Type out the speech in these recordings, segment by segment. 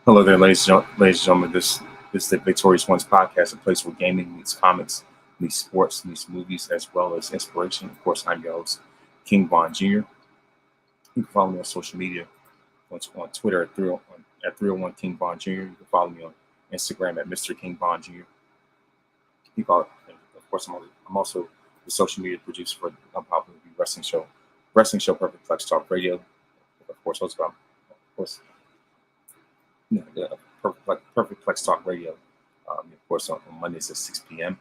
Hello there, ladies and gentlemen. This is the Victorious Ones podcast, a place where gaming meets comics, meets sports, meets movies, as well as inspiration. Of course, I'm your host, King Von Jr. You can follow me on social media on Twitter at 301 King Von Jr. You can follow me on Instagram at Mr. King Von Jr. Of course, I'm also the social media producer for the unpopular wrestling show Perfect Flex Talk Radio. Of course, hosted by, of course, the Perfect Flex Talk Radio, of course, on Mondays at 6 p.m.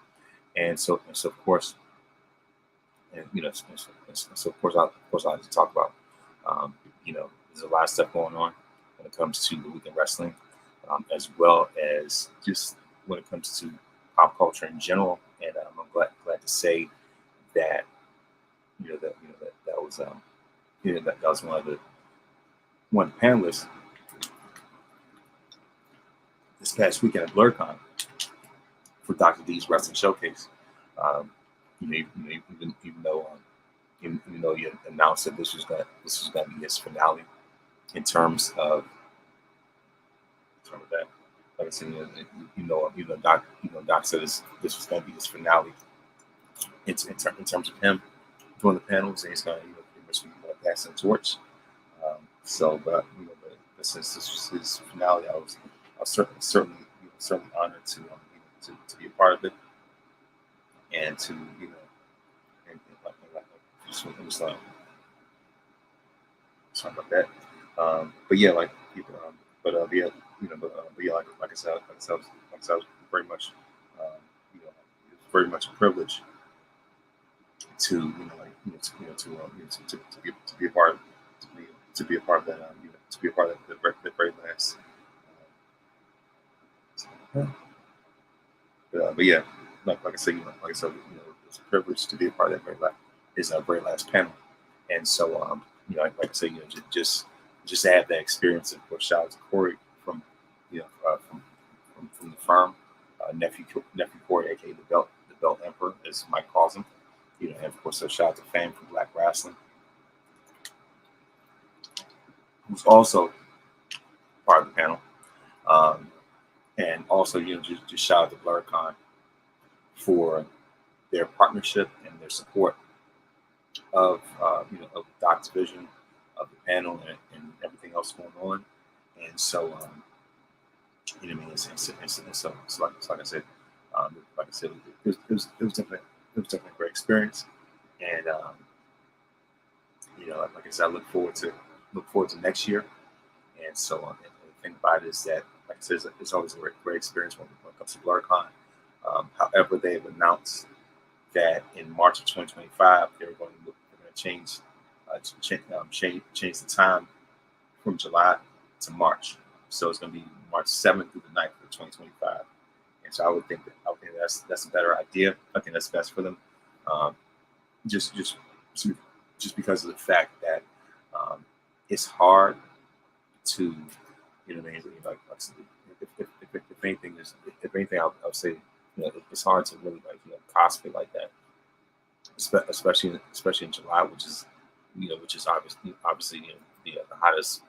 And so of course, so of course, I like to talk about, there's a lot of stuff going on when it comes to the weekend wrestling, as well as just when it comes to pop culture in general. And I'm glad to say that that was that was one of the panelists this past weekend at BlerDCon for Dr. D's Wrestling Showcase. Um, even though you announced that this was going to be his finale in terms of that. Like I said, Doc said this was going to be his finale in terms of him doing the panels, and he's going to pretty much be passing the torch. But since this was his finale, I was certainly honored to be a part of it, and to just sorry about that. But yeah, like I said, I was very much, it was very much a privilege to to be a part of to be a part of that to be a part of the very last. But yeah, like I said, it's a privilege to be a part of that very last panel. And so, like I said, just to have that experience. Of course, shout out to Corey from, from the firm, nephew Corey, aka the Belt Emperor, as Mike calls him. And of course, shout out to Fame from Black Wrestling, who's also part of the panel. And also, just shout out to BlerDCon for their partnership and their support of of Doc's vision of the panel and everything else going on. And so, like I said, it was definitely a great experience. And like I said, I look forward to next year. And so, and the thing about it is that, like I said, it's always a great experience when it comes to BlerDCon. However, they have announced that in March of 2025, they're going to change the time from July to March. So it's going to be March 7th through the 9th of 2025. And so I would think that's a better idea. I think that's best for them. Just because of the fact that it's hard to, if anything, I'll say, it's hard to really cosplay like that, especially in July, which is obviously the hottest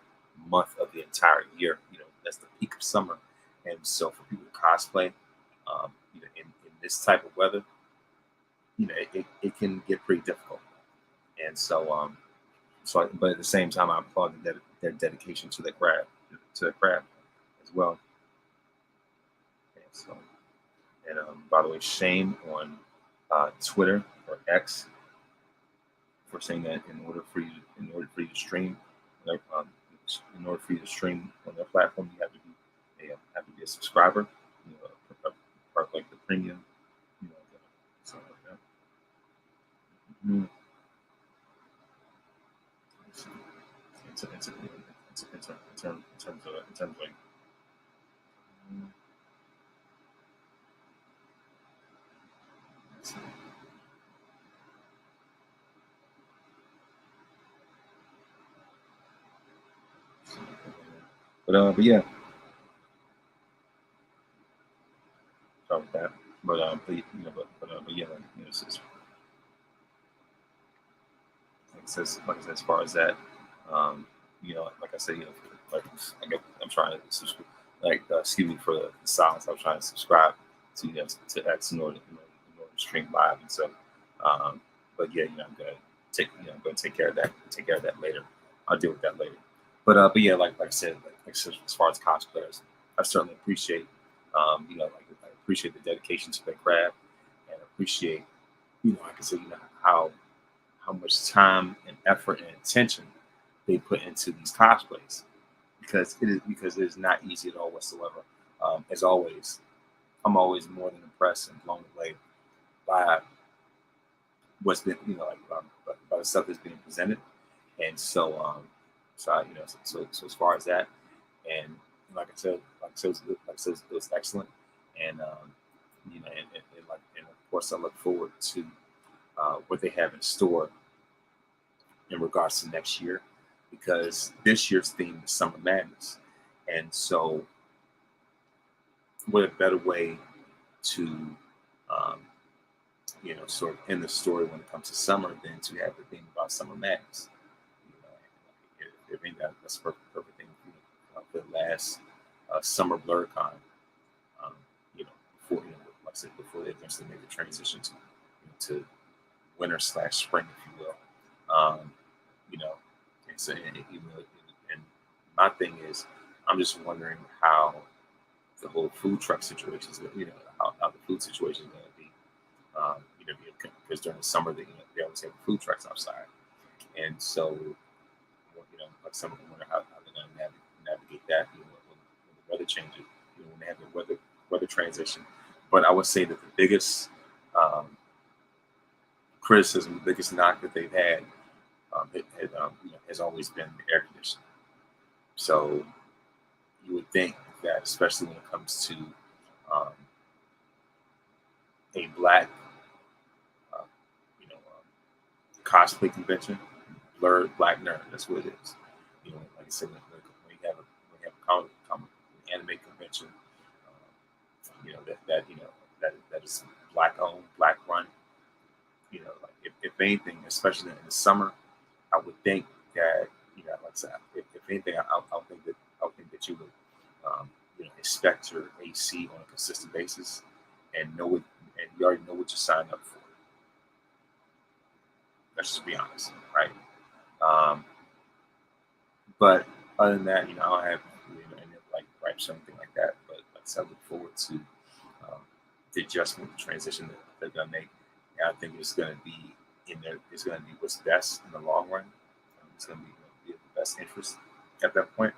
month of the entire year. That's the peak of summer, and so for people to cosplay, in this type of weather, it can get pretty difficult. And so, but at the same time, I applaud their dedication to their craft, as well. And so, and by the way, shame on Twitter or X for saying that in order for you to stream, in order for you to stream on their platform, you have to be a subscriber, part of like the premium, something like that. Mm-hmm. In terms of like. But yeah, sorry about that. But yeah, it's like I said, as far as that, like I said, like I'm trying to excuse me for the silence. I was trying to subscribe to X in order to stream live, and so, but yeah, I'm gonna take care of that. Take care of that later. I'll deal with that later. But yeah, like I said, as far as cosplayers, I certainly appreciate, I appreciate the dedication to their craft, and appreciate, like I said, how much time and effort and attention they put into these cosplays, because it is not easy at all whatsoever. As always, I'm always more than impressed and blown away by what's been, by the stuff that's being presented. And so, so as far as that, and it was excellent. And, and of course, I look forward to what they have in store in regards to next year, because this year's theme is Summer Madness. And so, what a better way to, sort of end the story when it comes to summer than to have the theme about Summer Madness. I think that's perfect thing for the last summer BlerDCon. Before like I said, before they eventually make the transition to winter / spring, if you will. And so and my thing is, I'm just wondering how the whole food truck situation is, how the food situation is going to be. Because during the summer, they always have food trucks outside, and so like some of them wonder how they're going to navigate that. When the weather changes, when they have the weather transition. But I would say that the biggest criticism, the biggest knock that they've had, has always been the air conditioning. So you would think that, especially when it comes to a black cosplay convention, Blerd Black Nerd, that's what it is. Like I said, when you have a comic anime convention, that is black owned, black run. If anything, especially in the summer, I would think that, like I said, if anything, I'll think that you would expect your AC on a consistent basis, and you already know what you signed up for. Let's just be honest, right? But other than that, I don't have gripes or anything like that. But like I said, I look forward to the adjustment, the transition that they're gonna make. And I think it's gonna be it's gonna be what's best in the long run. It's gonna be in the best interest at that point.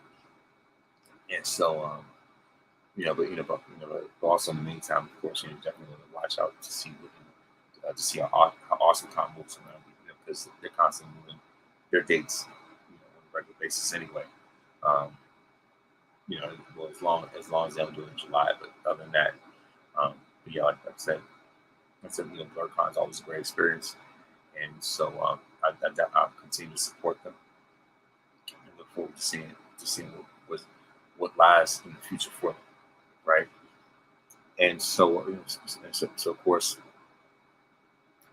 And so, but also in the meantime, of course, definitely want to watch out to see how awesome Con moves around, because they're constantly moving their dates, on a regular basis anyway. Well, as long as they don't do it in July, but other than that, like I said, BlerDCon is always a great experience, and so I'll continue to support them and look forward to seeing what lies in the future for them, right? And so of course,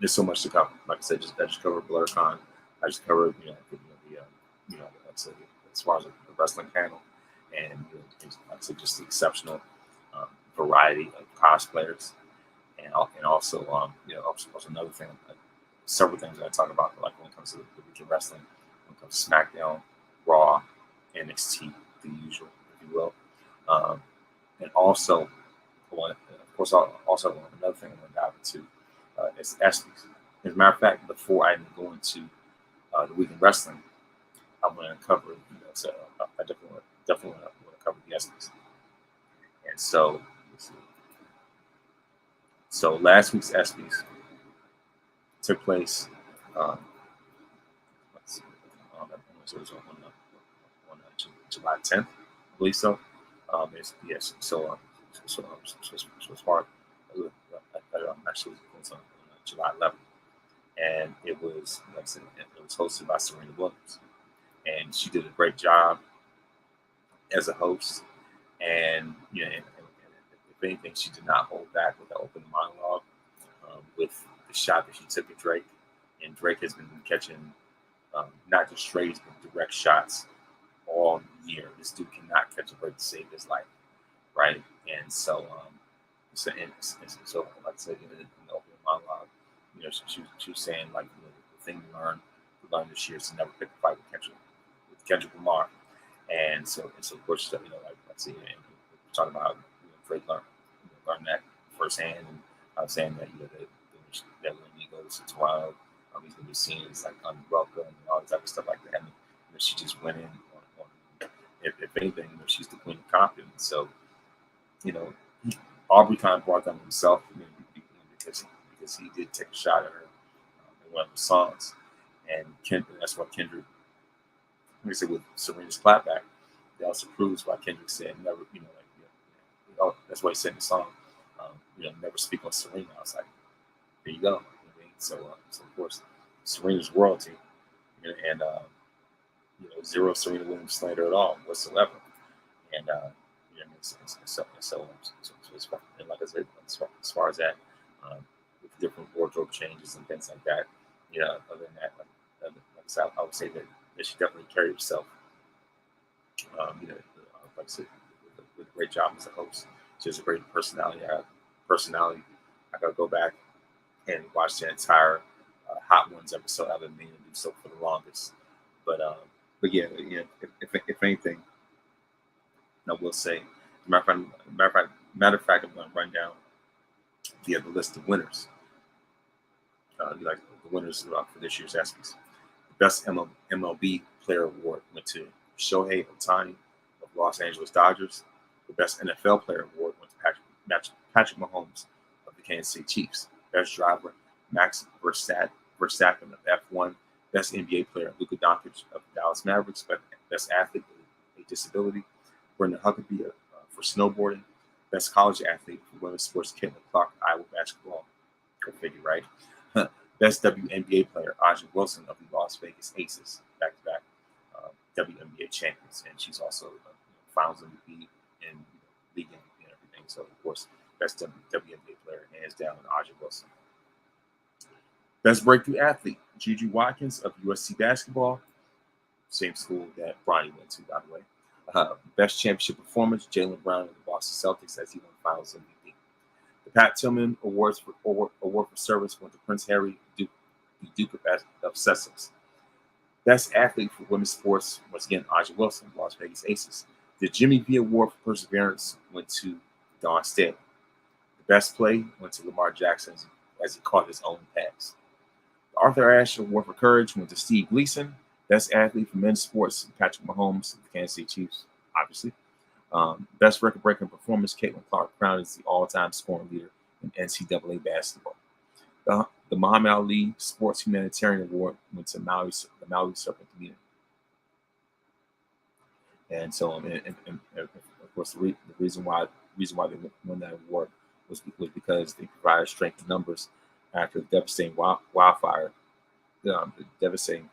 there's so much to cover. Like I said, I just covered BlerDCon. I just covered, like I said, as far as the wrestling panel, and like I said, just the exceptional variety of cosplayers, and also, also another thing, several things that I talk about, like when it comes to the weekend wrestling, when it comes to SmackDown, Raw, NXT, the usual, if you will, and also, another thing I want to dive into is ESPYs. As a matter of fact, before I even go into the weekend wrestling, I'm going to cover. I definitely want to cover the ESPYs. And so last week's ESPYs took place. It was on July 10th, I believe so. Yes. So as far actually it was on July 11th, and it was, like I said, it was hosted by Serena Williams, and she did a great job as a host. And if anything, she did not hold back with the opening monologue, with the shot that she took at Drake. And Drake has been catching not just strays but direct shots all year. This dude cannot catch a break to save his life. right? And so, so like I said in the opening monologue, she was saying like the thing we learned this year is to never pick a fight with Kendrick Lamar, and so of course like I see, and we're talking about Drake learned that firsthand, and I was saying that that when he goes to Toronto, he's gonna be seen as like unwelcome and all this type of stuff like that. And she just went in on if anything, she's the queen of confidence. So you know, Aubrey kind of brought that on himself because he did take a shot at her in one of the songs, and that's why Kendrick, like I said, with Serena's clapback, that also proves why Kendrick said never, that's why he said in the song, never speak on Serena. I was like, there you go. You know what I mean? So of course, Serena's royalty, and zero Serena Williams slander at all whatsoever. And and like I said, as far as that, with different wardrobe changes and things like that, other than that, like I said, I would say that she definitely carried herself, like I said, with a great job as a host. She has a great personality. I gotta go back and watch the entire Hot Ones episode. I've been meaning to do so for the longest, but yeah, if anything, I will say, matter of fact, I'm going to run down the list of winners. Like the winners for this year's ESPYs. The best MLB player award went to Shohei Ohtani of Los Angeles Dodgers. The best NFL player award went to Patrick Mahomes of the Kansas City Chiefs. Best driver, Max Verstappen of F1. Best NBA player, Luka Doncic of the Dallas Mavericks. Best athlete with a disability, Brendan Huckabee for snowboarding. Best college athlete for women's sports, Caitlin Clark, Iowa basketball. Go figure, right? Best WNBA player, Aja Wilson of the Las Vegas Aces, back-to-back WNBA champions, and she's also Finals MVP and league MVP and everything. So of course, best WNBA player, hands down, Aja Wilson. Best breakthrough athlete, Juju Watkins of USC basketball, same school that Bronny went to, by the way. Best championship performance, Jaylen Brown of the Boston Celtics as he won Finals MVP. The Pat Tillman Award for Service went to Prince Harry, Duke of Sussex. Best athlete for women's sports, once again, Aja Wilson, Las Vegas Aces. The Jimmy V Award for Perseverance went to Dawn Staley. The best play went to Lamar Jackson as he caught his own pass. The Arthur Ashe Award for Courage went to Steve Gleason. Best athlete for men's sports, Patrick Mahomes of the Kansas City Chiefs, obviously. Best record-breaking performance, Caitlin Clark, crowned as the all-time scoring leader in NCAA basketball. The Muhammad Ali Sports Humanitarian Award went to the Maui Serpent community. And so, and of course, the reason why they won that award was because they provided strength in numbers after the devastating wildfire, the devastating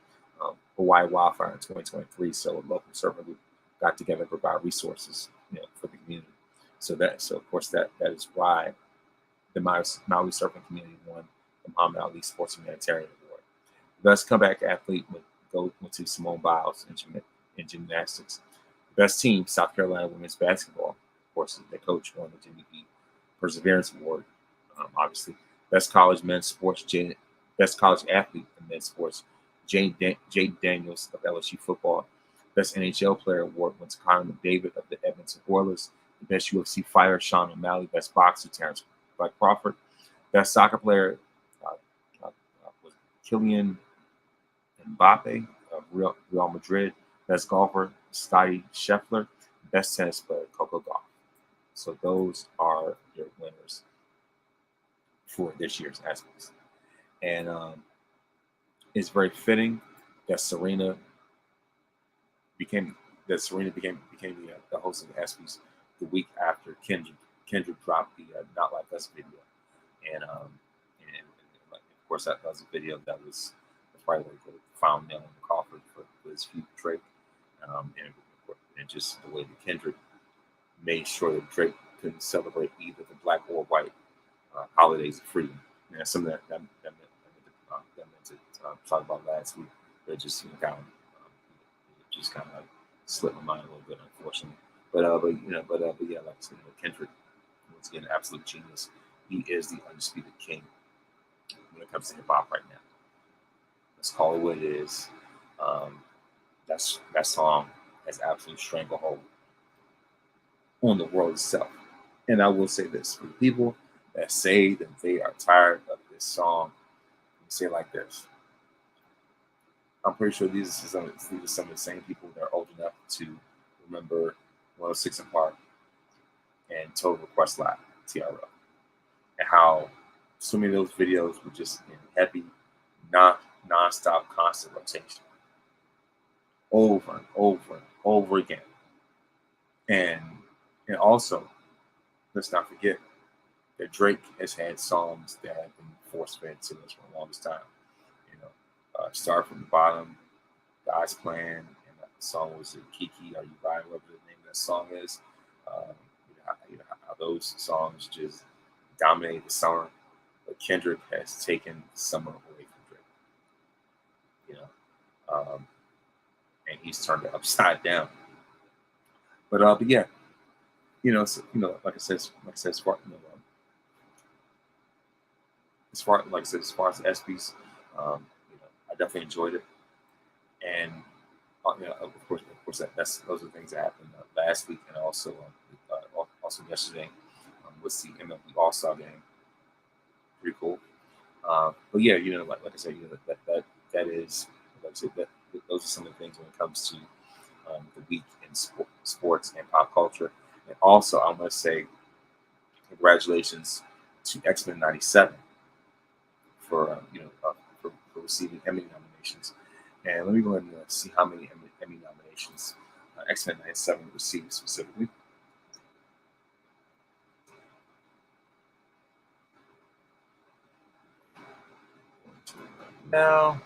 Hawaii wildfire in 2023. So a local servant group got together to provide resources, for the community. So of course that is why the Maui Serpent community won the Muhammad Ali Sports Humanitarian Award. The best comeback athlete went to Simone Biles in gymnastics. The best team, South Carolina women's basketball. Of course, the coach won the Jimmy V Perseverance Award. Obviously, best college men's sports, best college athlete in men's sports, Jade Daniels of LSU football. Best NHL player award went to Connor McDavid of the Edmonton Oilers. The best UFC fighter, Sean O'Malley. Best boxer, Terrence Crawford. Best soccer player was Kylian Mbappe of Real Madrid. Best golfer, Scotty Scheffler. Best tennis player, Coco Gauff. So those are your winners for this year's ESPYs. And it's very fitting that Serena became the the host of the ESPYs the week after Kendrick dropped the "Not Like Us" video, and of course that was a video that was probably the final nail in the coffin for his feud with Drake, and just the way that Kendrick made sure that Drake couldn't celebrate either the black or white holidays of freedom. And some of that meant to talk about last week, but just kind of slipped my mind a little bit, unfortunately. But yeah, like I said, Kendrick, once again, an absolute genius. He is the undisputed king when it comes to hip hop right now. Let's call it what it is. Um, that song has absolute stranglehold on the world itself. And I will say this for the people that say that they are tired of this song, say it like this. I'm pretty sure these are some of the same people that are old enough to remember 106 and Park and Total Request Live, TRL, and how so many of those videos were just in heavy, non-stop, constant rotation, over and over and over again. And also, let's not forget that Drake has had songs that have been force-fed to us for the longest time. Start from the bottom, God's Plan, and the song was Kiki, Are You Riding? Whatever the name of that song is. Um, how those songs just dominate the summer, but Kendrick has taken the summer away from Drake. And he's turned it upside down. But yeah, like I said, as far as far as ESPYs, I definitely enjoyed it, and of course, those are the things that happened last week, and also yesterday with the MLB All Star game. Pretty cool. But yeah, like I said, that is, like I said, those are some of the things when it comes to the week in sports and pop culture. And also, I must say, congratulations to X-Men '97 for for receiving Emmy nominations. And let me go ahead and see how many Emmy nominations X-Men '97 received specifically. Now,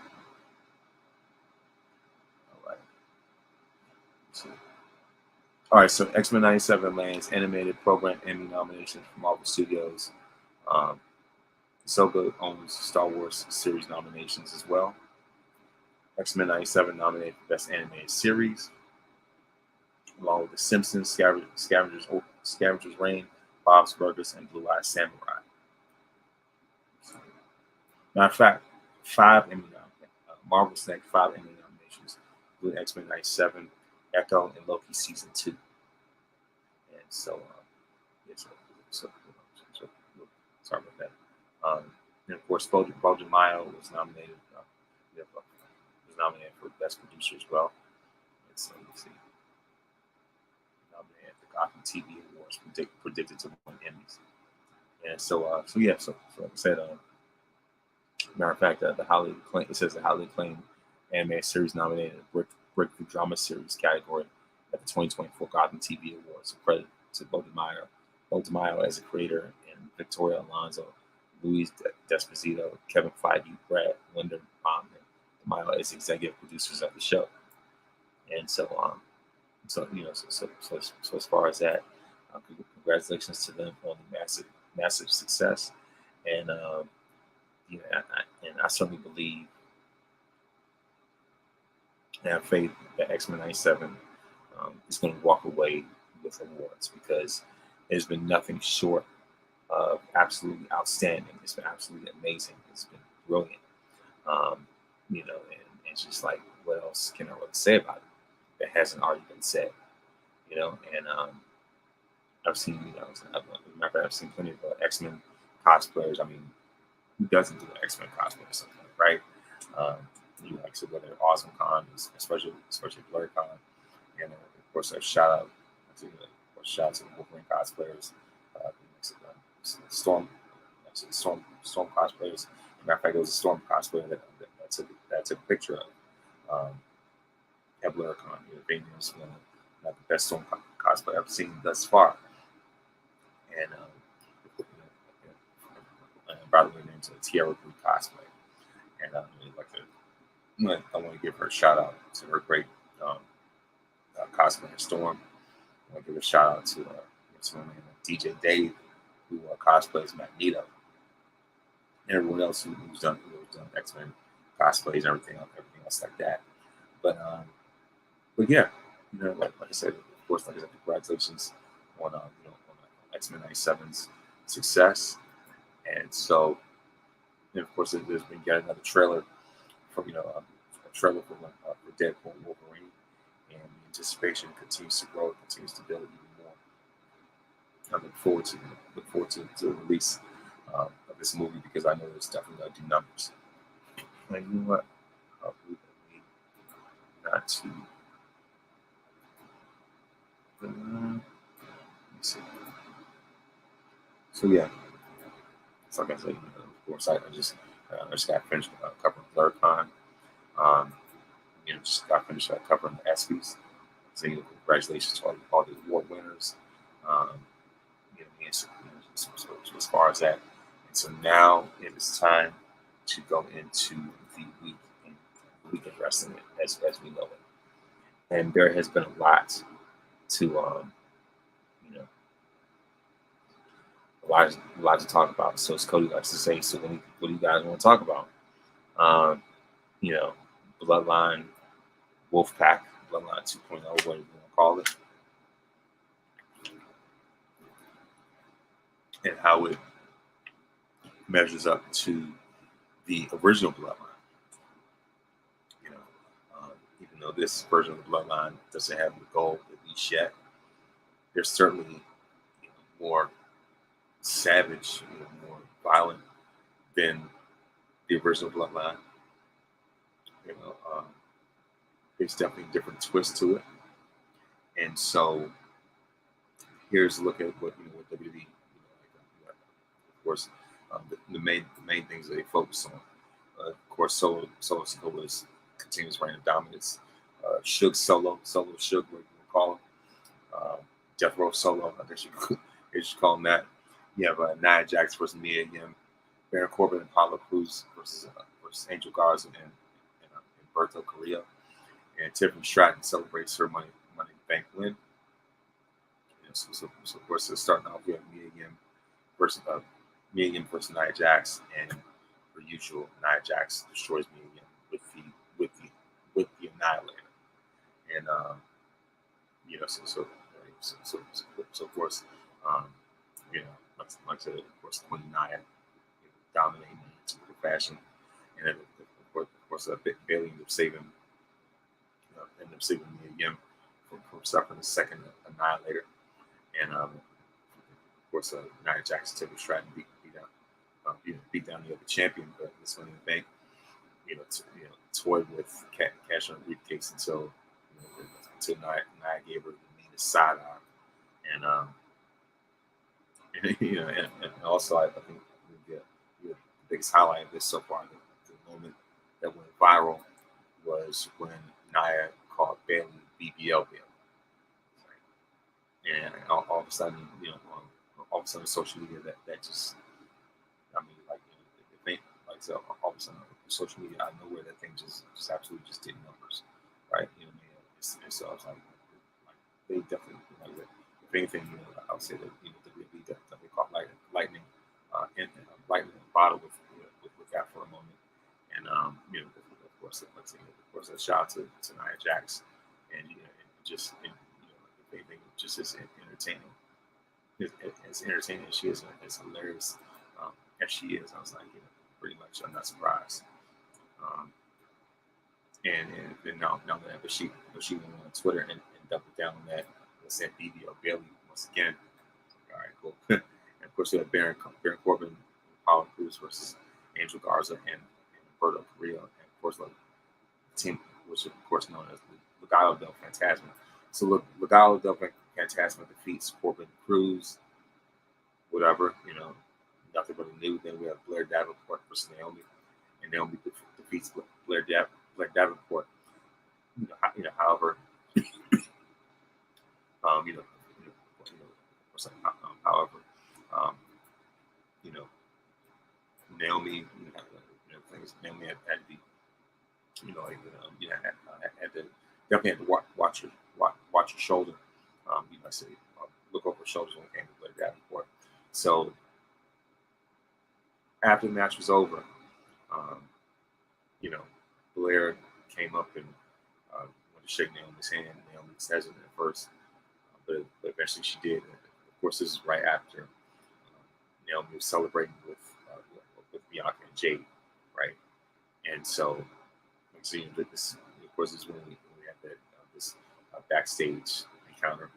all right. So X-Men '97 lands animated program Emmy nominations from Marvel Studios. Um, Soga owns Star Wars series nominations as well. X-Men '97 nominated for Best Animated Series, along with The Simpsons, Scavenger's Reign, Bob's Burgers, and Blue Eye Samurai. Matter of fact, Marvel snagged 5 Emmy nominations, including X-Men '97, Echo, and Loki Season 2. And so, yeah, so sorry about that. And of course, Bolden Mayo was nominated. Was nominated for Best Producer as well. And so let's see, nominated at the Gotham TV Awards, predicted to win Emmys. And so like I said, matter of fact, it says the highly acclaimed anime series nominated Breakthrough Drama Series category at the 2024 Gotham TV Awards. Credit to Bo DiMaio as a creator, and Victoria Alonso, Luis Desposito, Kevin Feige, Brad Linder, and DiMaio as executive producers of the show. And so as far as that, congratulations to them on the massive success. And I certainly believe and have faith that X-Men '97 is going to walk away with awards, because there's been nothing short of absolutely outstanding. It's been absolutely amazing. It's been brilliant. And it's just like, what else can I really say about it that hasn't already been said? And I've seen, I've seen plenty of X-Men cosplayers. I mean, who doesn't do an X-Men cosplay or something, right? Like, so whether Awesome Con, especially BlerDCon, and of course a shout out to the Wolverine cosplayers, Storm cosplayers. As a matter of fact, it was a Storm cosplayer that I took a picture of at BlerDCon. Being one of the best Storm cosplay I've seen thus far, and by the way, named Tierra Blue cosplay, and I want to give her a shout out to her great cosplayer Storm. I want to give a shout out to someone named DJ Dave, who cosplays Magneto, and everyone else who's done X-Men cosplays and everything else like that. But yeah, like I said, of course, like I said, congratulations on on X-Men 97's success. And so, and of course, there's been yet another trailer from a trailer for Deadpool and Wolverine, and the anticipation continues to grow, continues to build even more. I look forward to the release of this movie, because I know it's definitely going to do numbers. And you know what? I'll leave it not to. Let me see. So yeah, so like I said, of course, I just got finished covering BlerDCon. Just got finished covering the ESPYs. So congratulations to all the award winners. Um, so as far as that, and so now it is time to go into the week of wrestling as we know it. And there has been a lot to a lot to talk about. So as Cody likes to say, so what do you guys want to talk about? Bloodline, Wolfpack, Bloodline 2.0, whatever you want to call it, and how it measures up to the original Bloodline. Even though this version of the Bloodline doesn't have the gold at least yet, they're certainly more savage, more violent than the original Bloodline. There's definitely a different twist to it, and so here's a look at what WWE. Of course, the main things that they focus on. Of course, Solo Sikoa's continuous reign of dominance. Suge Solo Suge, what you call him. Death Row Solo, I guess you should call him that. You have Nia Jax versus Mia Yim, Baron Corbin and Apollo Crews versus Angel Garza and Humberto Carrillo. And Tiffany Stratton celebrates her Money in the Bank win. So of course, starting off, we have Mia Yim versus Nia Jax, and per usual, Nia Jax destroys Mia Yim with the Annihilator. And so of course, like I said, of course, Queen Nia dominating in typical fashion, and then of course, Bayley ended up saving Mia Yim from suffering the second Annihilator, and of course, Nia Jax and Tiffany Stratton beat down the other champion, but this Money in the Bank, toyed with cash on the briefcase until Nia gave her the meanest side eye, and also I think the biggest highlight of this so far, the moment that went viral, was when Nia called Bayley BBL Bayley, and all of a sudden, on social media, that just, the thing, like so, all of a sudden, social media out of nowhere, that thing just absolutely just did numbers, right? And so I was like they definitely, if anything, I would say that WWE definitely caught lightning in a bottle with that for a moment, and of course, a shout out to Nia Jax, and just if anything, just as entertaining. As entertaining as she is, as hilarious as she is, I was like, pretty much, I'm not surprised. And now that she went on Twitter and doubled down on that and said BBL Bayley once again. All right, cool. And of course, we have Baron Corbin, Apollo Crews versus Angel Garza and Humberto Carrillo, and of course, the team, which is of course known as Legado del Fantasma. So Legado del Fantasma defeats Corbin, Crews, whatever, nothing really new. Then we have Blair Davenport versus Naomi, and Naomi defeats Blair Davenport. However, Naomi, Naomi had to be, had to definitely had to watch her shoulder. I say look over her shoulders when it came to Blair Davenport. So after the match was over, Blair came up and wanted to shake Naomi's hand. Naomi was hesitant at first, but eventually she did. And of course, this is right after Naomi was celebrating with Bianca and Jade, right? And so you know, this, of course, is when we had that this backstage encounter.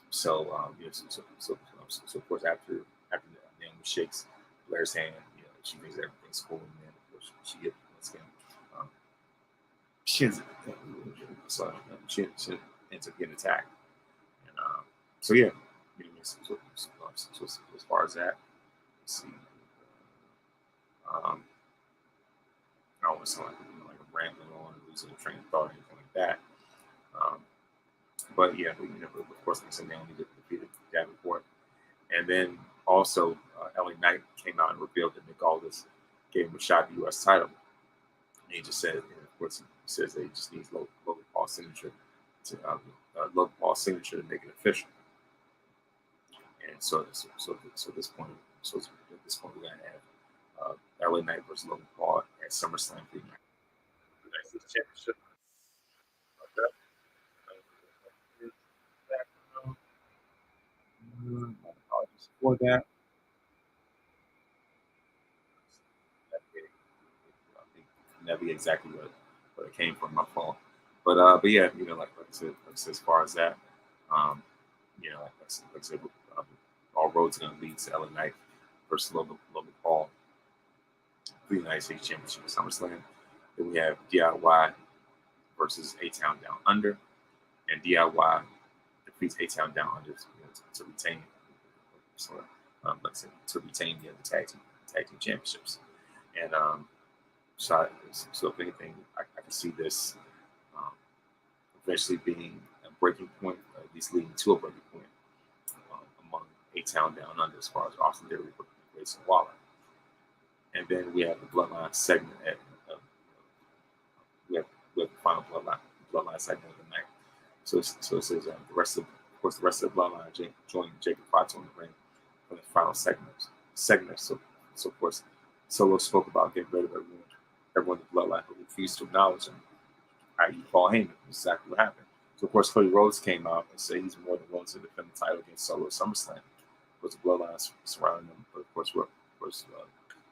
So of course, after Naomi shakes Blair's hand, you know, she thinks everything's cool, and then of course she gets once again. Um, she ends, so she ends up getting attacked, and so yeah, you know, so as far as that, let's see. Um, I don't want to sound like, you know, like I'm rambling on, losing a train of thought, or anything like that. Um, but yeah, but, you know, of course, like I said, Naomi defeated Davenport. And then also, LA Knight came out and revealed that Nick Aldis gave him a shot at the U.S. title. And he just said, and of course, he says that he just needs Logan Paul's signature Logan Paul's signature to make it official. And so at this point, we're gonna have LA Knight versus Logan Paul at SummerSlam for the United States Championship. Apologies for that. That'd be exactly what it came from my phone. But yeah, you know, like I said, as far as that, um, you know, like I said, um, all roads are going to lead to LA Knight versus Logan Paul for the United States Championship at SummerSlam. Then we have DIY versus A Town Down Under, and DIY defeats A Town Down Under to retain, so, like I said, to retain the other tag team championships. And so if anything, I can see this um, eventually being a breaking point, or at least leading to a breaking point among A Town Down Under as far as Austin Theory, Grayson Waller. And then we have the Bloodline segment at we have the final Bloodline segment of the night. So it says the rest of the Bloodline joined Jacob Fatu in the ring for the final segment. So of course, Solo spoke about getting rid of everyone in the Bloodline who refused to acknowledge him, i.e. Paul Heyman. Exactly what happened. So of course, Cody Rhodes came out and said he's more than willing to defend the title against Solo at SummerSlam. Was the Bloodline surrounding him, but of course,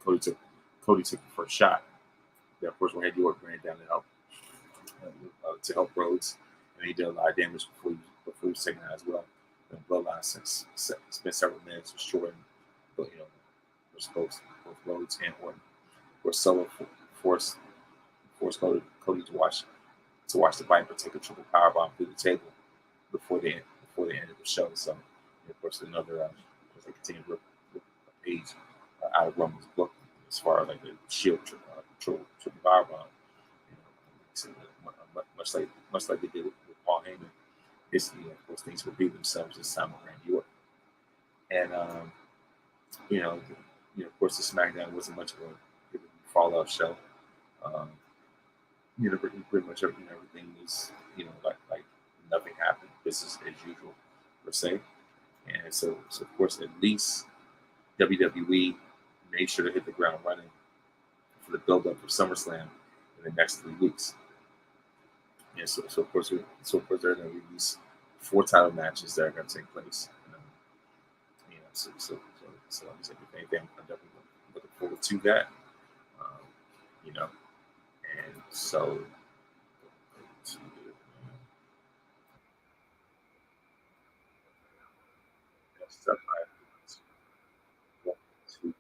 Cody took the first shot. Then of course, Randy Orton ran down to help Rhodes, and he did a lot of damage before he was taken out as well. And Bloodline spent several minutes destroying, but you know, both Rhodes and Orton. Where Solo forced Cody to watch the Viper take a triple powerbomb through the table before they ended the show. So, of course, of course, they continue to rip a page out of Roman's book as far as like the Shield triple powerbomb. You know, so, much like they did with Paul Heyman. This, you know, of course, things repeat themselves this time with Randy Orton. And you know, of course, the SmackDown wasn't much of a fallout show. Um, you know, pretty much everything was, you know, like nothing happened. Business as usual, per se. And so of course, at least WWE made sure to hit the ground running for the build-up for SummerSlam in the next 3 weeks. And so of course, they're going to release 4 title matches that are going to take place. You know, like I said, if anything, I'm definitely looking forward to that. Um, you know, and so stuff I want to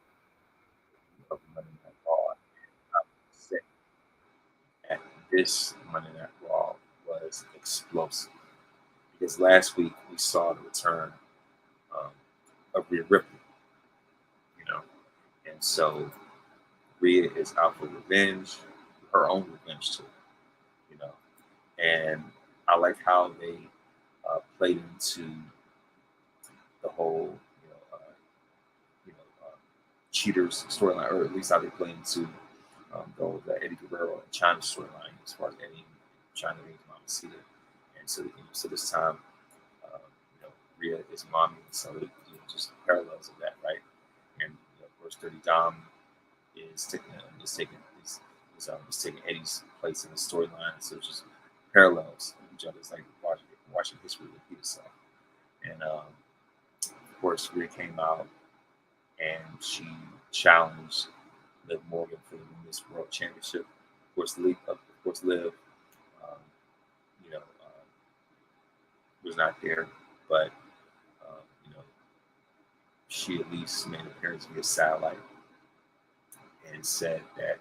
of Monday Night Raw. I would say that this Monday Night Raw was explosive because last week we saw the return um, of Rhea Ripley, you know, and so Rhea is out for revenge, her own revenge too, you know, and I like how they played into the whole, you know, cheaters storyline, or at least how they play into the Eddie Guerrero and China storyline as far as Eddie and China being Mama Cedar. And so, you know, so this time, you know, Rhea is mommy, so you know, just parallels of that, right? And you know, of course, Dirty Dom is taking Eddie's place in the storyline, so it's just parallels of each other. It's like watching history repeat itself. And of course, Rhea came out and she challenged Liv Morgan for the Women's World Championship. Of course, Liv, um, you know, was not there, but you know, she at least made an appearance via satellite and said that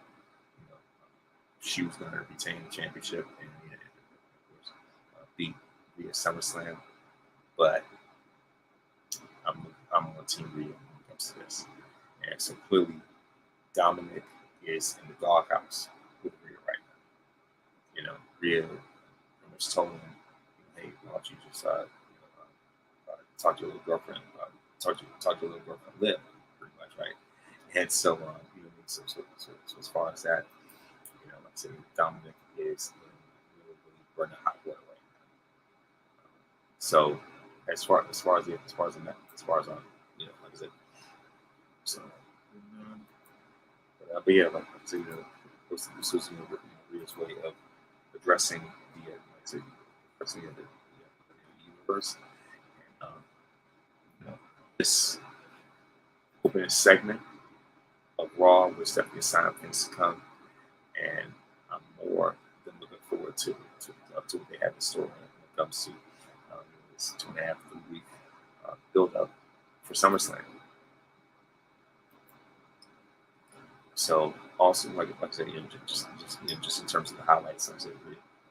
she was going to retain the championship and of course, beat Rhea SummerSlam. But I'm on Team Rhea when it comes to this, and so clearly Dominic is in the doghouse with Rhea right now. Rhea pretty much told him, "Hey, why don't you just talk to your little girlfriend, talk to your little girlfriend, Liv, pretty much, right?" And so, so as far as that, like I said, Dominic is in really burning hot water right now. So, as far as like I said, so. But yeah, like I said, this was Rhea's way of addressing the universe. And, this opening segment of Raw was definitely a sign of things to come, and I'm more than looking forward to what they have in store when it comes to this 2.5 week build up for SummerSlam. So also, like I said, just in terms of the highlights, like I said,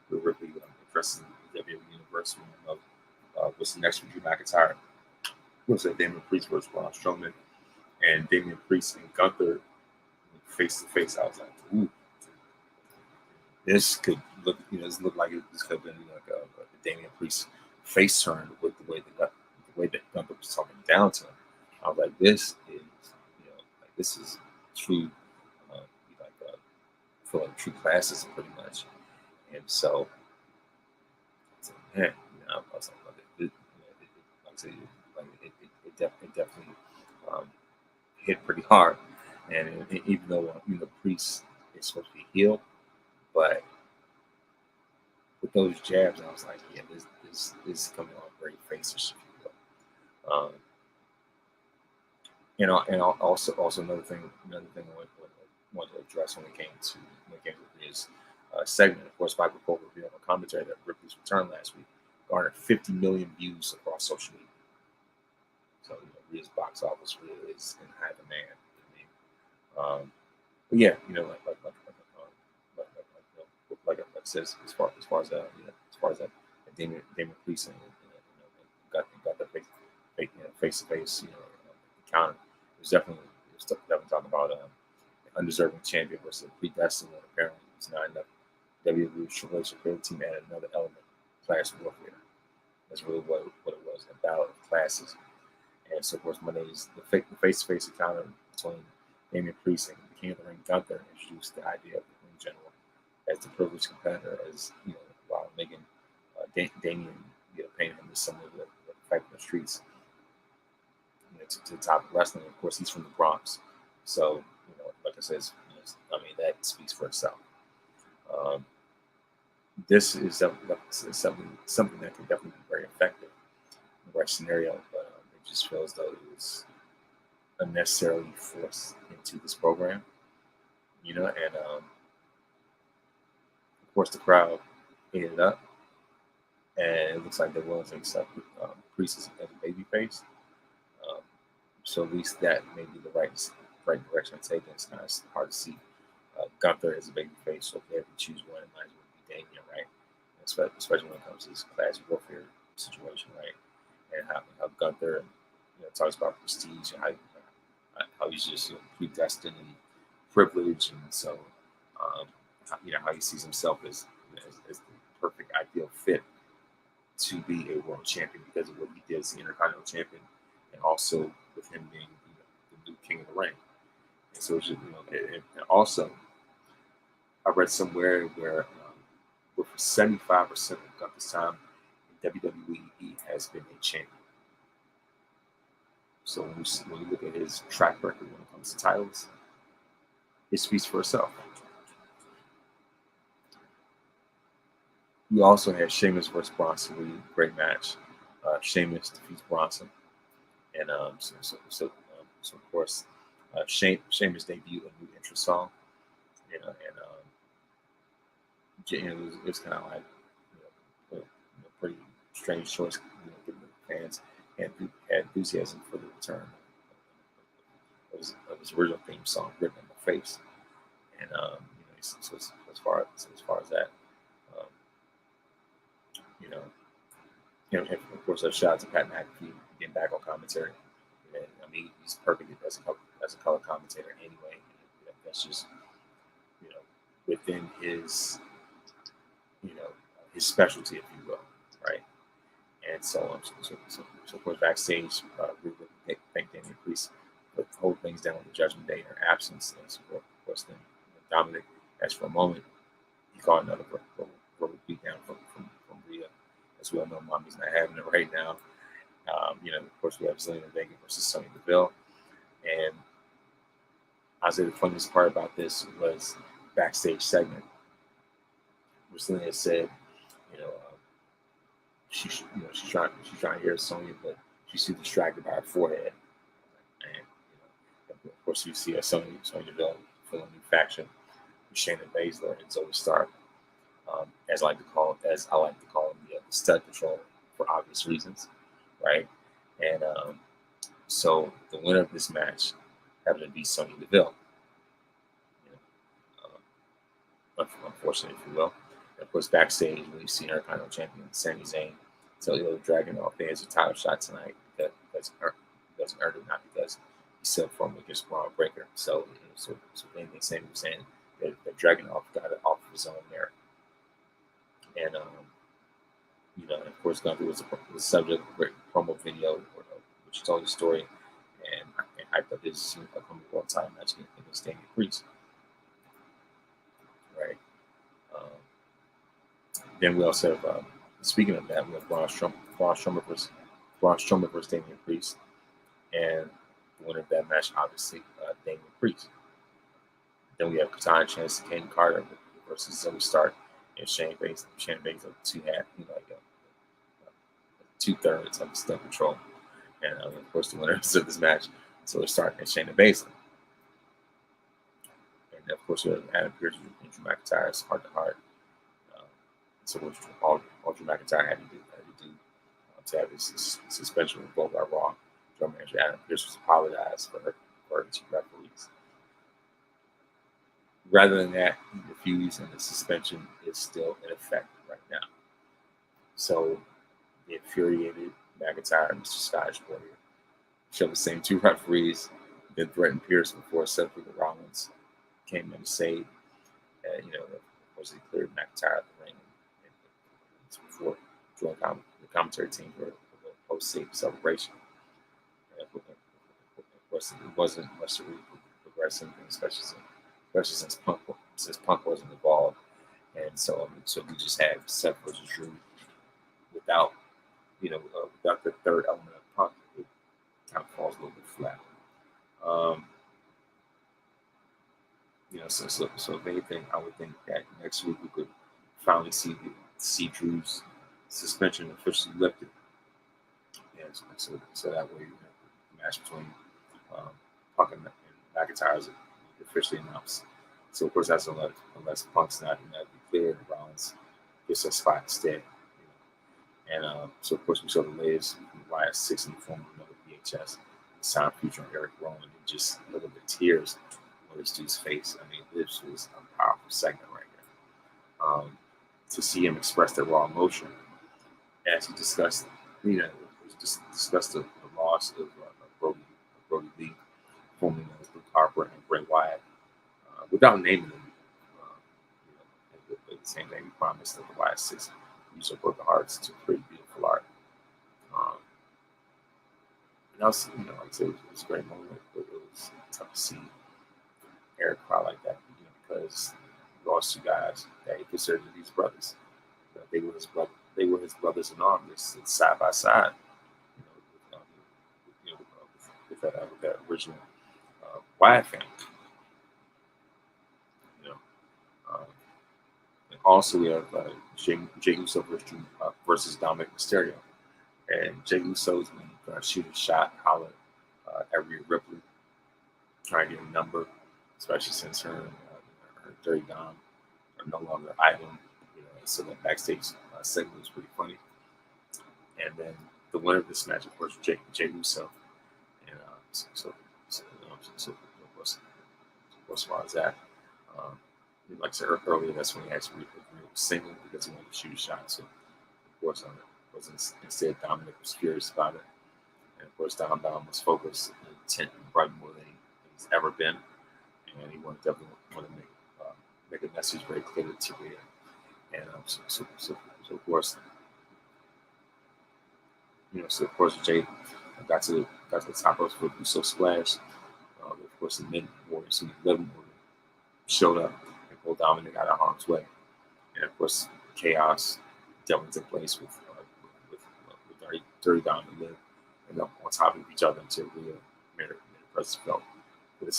we're really interested in the WWE Universe of what's next for Drew McIntyre. Was that Damian Priest versus Braun Strowman, and Damian Priest and Gunther face to face? I was like, ooh, this could look, this looked like this could have been like a Damian Priest face turn with the way that Gunther was talking down to him. I was like, this is true. For like true classism, pretty much. And so, man, I was like, it definitely hit pretty hard. And even though Priest is supposed to be healed, but with those jabs, I was like, yeah, this is coming on great faces. And also another thing I wanted to address when it came to his segment. Of course, Michael Cole revealed on commentary that Ripley's return last week garnered 50 million views across social media. So Rhea's box office really is in high demand. But yeah, like I said, as far as that Damian Priest and got that face to face encounter. It was definitely talking about an undeserving champion versus a predestined one. Apparently, it's not enough. WWE's Triple H team added another element, class warfare. That's really what it was, a battle of classes. And so, of course, Monday's the face-to-face encounter between Damian Priest and the King of the Ring Gunther introduced the idea of the Ring General as the privileged competitor, as while making Damian painting him as someone that fight in the streets to the top of wrestling. Of course, he's from the Bronx, so like I said, that speaks for itself. This is something that can definitely be very effective in the right scenario, but it just feels though it was unnecessarily forced into this program, and of course the crowd ate it up, and it looks like they're willing to accept Priest as a babyface. So at least that may be the right direction to take. It's kind of hard to see Gunther as a babyface. So if they have to choose one, it might as well be Damian, right? Especially when it comes to this class warfare situation, right? And how Gunther talks about prestige and how he's just predestined and privileged, and so how he sees himself as the perfect ideal fit to be a world champion because of what he did as the Intercontinental Champion, and also with him being the new King of the Ring. And so it's just, and also I read somewhere where for 75% of Gunther's time in WWE, he has been a champion. So when you look at his track record when it comes to titles, it speaks for itself. You also had Sheamus versus Bronson Reed, great match. Sheamus defeats Bronson, and so of course, Sheamus debuted a new intro song, and it was kind of like a pretty strange choice, given the fans had enthusiasm for the return of his original theme song, "Written in My Face," and so as far as that, um, you know, and of course, a shout out to Pat McAfee getting back on commentary. And, I mean, he's perfect as a color commentator anyway. That's just you know within his specialty, if you will, right? And so of course, backstage, we would thank Damian Priest for hold things down with the Judgment Day in her absence. And so of course, then Dominic, as for a moment, he caught another verbal beat down from Rhea. As we all know, Mommy's not having it right now. Of course, we have Zelina Vega versus Sonya Deville. And I'd say the funniest part about this was backstage segment where Zelina said, she's trying to hear Sonya, but she's too distracted by her forehead. And of course, you see a Sonya Deville filling a new faction with Shayna Baszler and Zoe Stark. As I like to call them, the stud patrol for obvious reasons, right? And so the winner of this match happened to be Sonya Deville. Unfortunately, if you will. And of course, backstage, we've seen our Intercontinental champion Sami Zayn tell the Dragunov fans a title shot tonight because he doesn't earn it, not because he said for him against Braun Breaker. So anything Sami was saying that Dragunov got it off of his own merit. And and of course, Gunther was the subject of a great promo video, which told the story and hyped up his upcoming world title match against Damian Priest. Right. Then we also have, speaking of that, we have Braun Strowman versus Damian Priest, and the winner of that match, obviously, Damian Priest. Then we have Katana Chance, Kane Carter versus Zoe Stark, and Shane Baszler. Shane Baszler, two-thirds of the Stud Patrol. And of course, the winners of this match, Zoe Stark and Shayna Baszler. And of course, we have Adam Pearce and Drew McIntyre's heart-to-heart. So what Drew McIntyre had to do to have his suspension revoked by Raw. General Manager Adam Pearce was apologized for her two referees. Rather than that, he refused, and the suspension is still in effect right now. So the infuriated McIntyre and Mr. Scottish Warrior showed the same two referees, then threatened Pearce before Seth Rollins came in to save. Of course, they cleared McIntyre out the ring before joining the commentary team for the post-save celebration. And of course, it wasn't much to really progress anything, especially since Punk wasn't involved. And so we just had Seth versus Drew without the third element of Punk. It kind of falls a little bit flat. So if anything, I would think that next week we could finally see Drew's suspension officially lifted. And so that way, the match between Punk and McIntyre is officially announced. So of course, that's unless Punk's not cleared, Rollins gets a spot instead. And so of course, we saw the latest Riot 6 in the form of another VHS sound featuring Eric Rowan, and just a little bit of tears on this dude's face. I mean, this was a powerful segment right there. To see him express that raw emotion as he discussed, discussed the loss of Brody Lee, formerly known as Luke Harper, and Bray Wyatt, without naming them. At the same time, he promised that the Wyatt 6 use of broken hearts to create beautiful art. And also, like I said, it was a great moment, but it was tough to see Eric cry like that, because he lost two guys that he considered to be his brothers. They were his brothers in arms. They stood side by side, with that original Wyatt family. And also we have Jey Uso versus Dominic Mysterio. And Jay Uso's going to shoot a shot, holler at Rhea Ripley, trying to get a number, especially since her Dirty Dom are no longer item. So that backstage segment was pretty funny. And then the winner of this match, of course, Jay Uso. And as far as that, um, like I said earlier, that's when he actually was single because he wanted to shoot a shot. So, of course, instead Dominic was furious about it. And, of course, Dom was focused and intent probably more than he's ever been. And he definitely wanted to make a message very clear to Rhea. And so of course, Jay got to the top of the Uso splash. Of course, the mid Warriors and the 11 Warriors showed up and pulled Dominic out of harm's way. And of course, chaos definitely took place with Dirty Dom and Liv, and up on top of each other until Rhea made her presence felt for the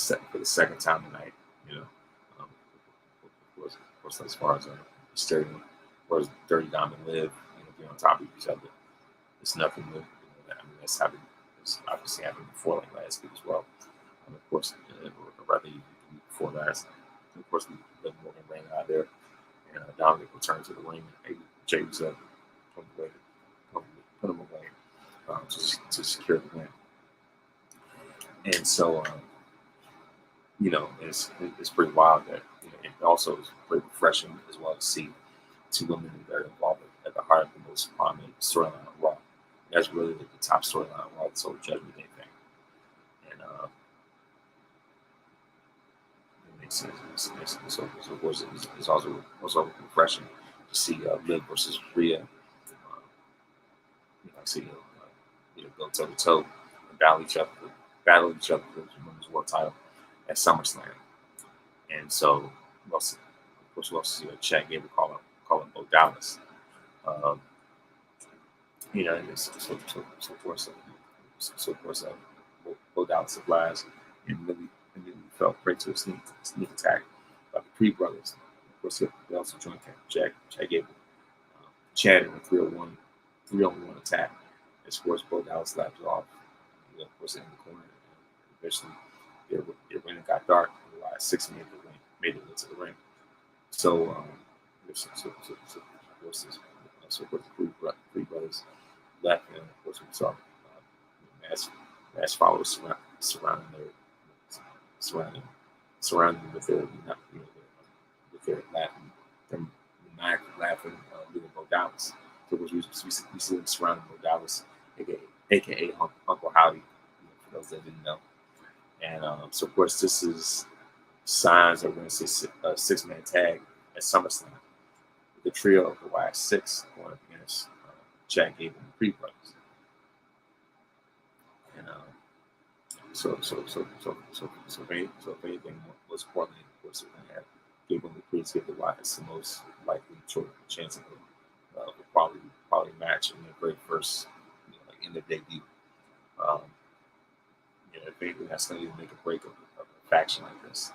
second time tonight. Of course, as far as stadium, whereas Dirty Dom and Liv, being on top of each other, it's nothing new. That's obviously happened before, like last week as well. Of course, rather before last. Of course, Liv Morgan ran out of there, and Dominic returned to the ring. And Jay was up, put him away to secure the win. And so, it's pretty wild that it also is pretty refreshing as well to see two women that are involved at the heart of the most prominent storyline on Raw. And that's really the top storyline on Raw, this whole Judgment Day thing. And it makes sense. So of course, it's also refreshing to see Liv versus Rhea. Go toe to toe and battle each other for the women's world title at SummerSlam. And so, of course, we also see Chad Gable call him Bo Dallas. Of course, Bo Dallas applies and really felt prey to a sneak attack by the Creed brothers. Of course, they also joined Chad Gable. Chad in a 3-on-1 attack. As course, Bo Dallas lapped off. Of course, in the corner. And eventually, their ring got dark. The last 6 made it into the ring. So, of course, the Creed brothers left, and of course, we saw mass followers surrounding them with their laughing, their maniacal laughing, little Bo Dallas. So we see them surrounding Bo Dallas, aka Uncle Howdy, for those that didn't know. And so, of course, this is signs that we're going to see a 6-man tag at SummerSlam. The trio of the Y6 going up against Chad Gable and the Creed brothers. And so if anything, was importantly, of course, we're going to have Gable and the Creed give the Y6 the most likely chance of a quality match in their very first in their debut. If anything, that's going to make a break of a faction like this.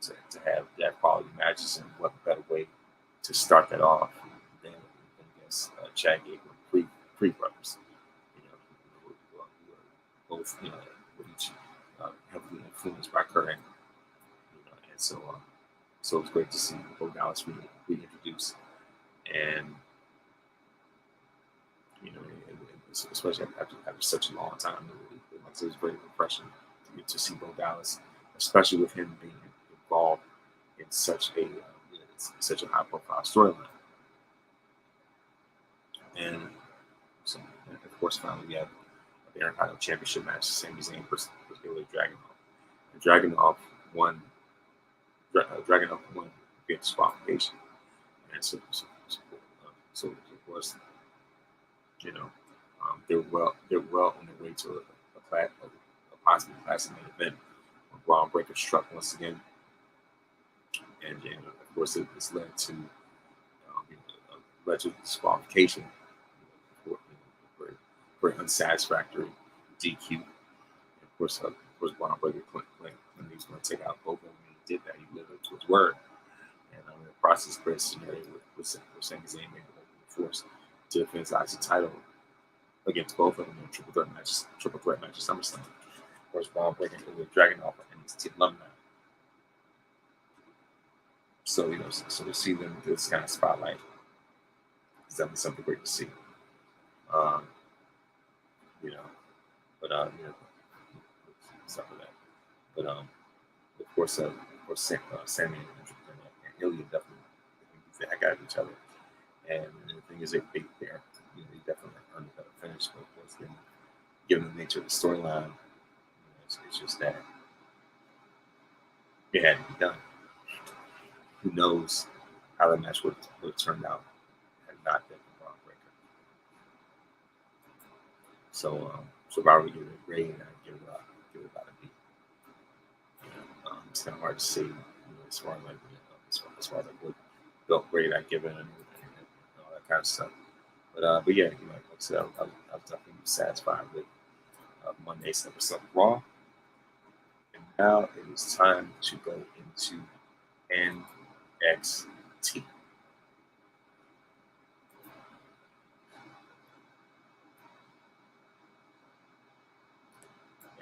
To have that quality matches, and what better way to start that off than against Chad Gable and Creed brothers, who are both with each heavily influenced by Kurt Angle, and so it's great to see Bo Dallas reintroduced, and especially after such a long time, it was very refreshing to see Bo Dallas, especially with him being involved in such a high-profile storyline. And so, of course, finally we have the Intercontinental Championship match, Sami Zayn versus Ilya Dragunov. And Dragunov won via disqualification, and so of course, they're well on their way to a possibly classic main event. When Braun Breaker struck once again. And of course, it's led to disqualification for unsatisfactory DQ. And of course, Braun Breaker claimed he was going to take out both of them. When he did that, he lived up to his word. And in the process, created a scenario with Sami Zayn being forced to defend the title against both of them in triple threat matches, SummerSlam. Of course, Braun Breaker with Dragon off and NXT alumni. So so to see them in this kind of spotlight is definitely something great to see. Stuff like that. But of course, Sammy and Ilya definitely beat the heck out of each other. And the thing is, they definitely earned a better finish. But of course, then, given the nature of the storyline, it's just that it had to be done. Who knows how the match would have turned out had not been for Braun Breaker. So if I were to give it a grade, I'd give it about a B. It's kind of hard to say as far as what belt grade I give it and all that kind of stuff. But yeah, like I said, I was definitely satisfied with Monday's episode of Raw. And now it is time to go into NXT.